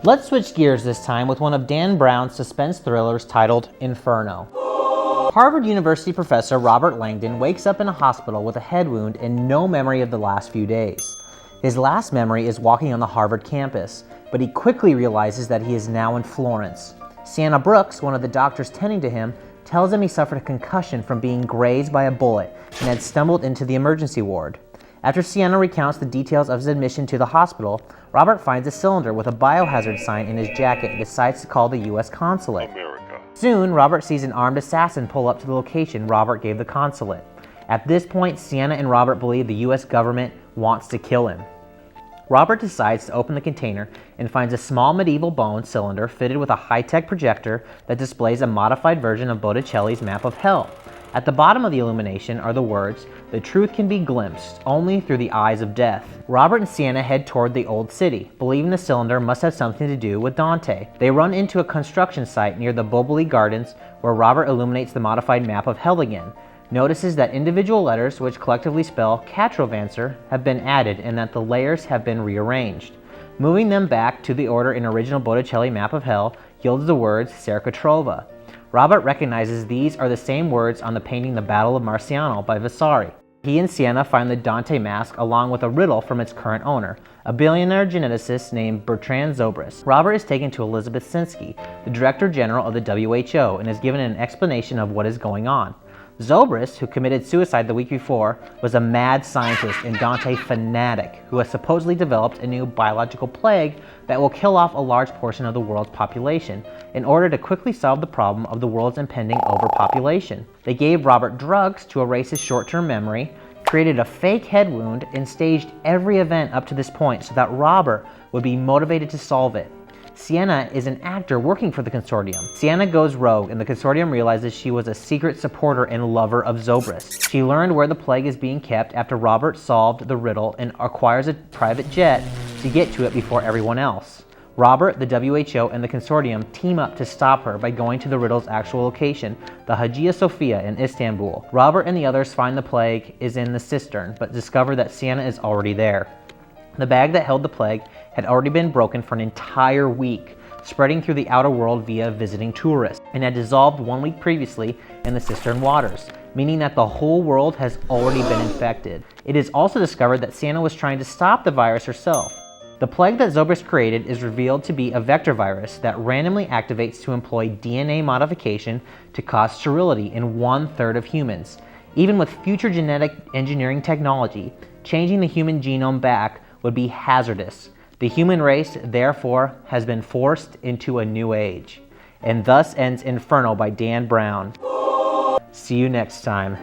Let's switch gears this time with one of Dan Brown's suspense thrillers titled Inferno. Harvard University professor Robert Langdon wakes up in a hospital with a head wound and no memory of the last few days. His last memory is walking on the Harvard campus, but he quickly realizes that he is now in Florence. Sienna Brooks, one of the doctors tending to him, tells him he suffered a concussion from being grazed by a bullet and had stumbled into the emergency ward. After Sienna recounts the details of his admission to the hospital, Robert finds a cylinder with a biohazard sign in his jacket and decides to call the U.S. consulate. Soon, Robert sees an armed assassin pull up to the location Robert gave the consulate. At this point, Sienna and Robert believe the U.S. government wants to kill him. Robert decides to open the container and finds a small medieval bone cylinder fitted with a high-tech projector that displays a modified version of Botticelli's map of hell. At the bottom of the illumination are the words, "The truth can be glimpsed only through the eyes of death." Robert and Sienna head toward the old city, believing the cylinder must have something to do with Dante. They run into a construction site near the Boboli Gardens where Robert illuminates the modified map of hell again, notices that individual letters which collectively spell Catrovancer have been added and that the layers have been rearranged. Moving them back to the order in original Botticelli map of hell yields the words Cerca Trova. Robert recognizes these are the same words on the painting The Battle of Marciano by Vasari. He and Sienna find the Dante mask along with a riddle from its current owner, a billionaire geneticist named Bertrand Zobrist. Robert is taken to Elizabeth Sinsky, the Director General of the WHO, and is given an explanation of what is going on. Zobrist, who committed suicide the week before, was a mad scientist and Dante fanatic who has supposedly developed a new biological plague that will kill off a large portion of the world's population in order to quickly solve the problem of the world's impending overpopulation. They gave Robert drugs to erase his short-term memory, created a fake head wound, and staged every event up to this point so that Robert would be motivated to solve it. Sienna is an actor working for the consortium. Sienna goes rogue and the consortium realizes she was a secret supporter and lover of Zobrist. She learned where the plague is being kept after Robert solved the riddle and acquires a private jet to get to it before everyone else. Robert, the WHO, and the consortium team up to stop her by going to the riddle's actual location, the Hagia Sophia in Istanbul. Robert and the others find the plague is in the cistern, but discover that Sienna is already there. The bag that held the plague had already been broken for an entire week, spreading through the outer world via visiting tourists, and had dissolved 1 week previously in the cistern waters, meaning that the whole world has already been infected. It is also discovered that Sienna was trying to stop the virus herself. The plague that Zobrist created is revealed to be a vector virus that randomly activates to employ DNA modification to cause sterility in 1/3 of humans. Even with future genetic engineering technology, changing the human genome back would be hazardous. The human race, therefore, has been forced into a new age. And thus ends Inferno by Dan Brown. See you next time.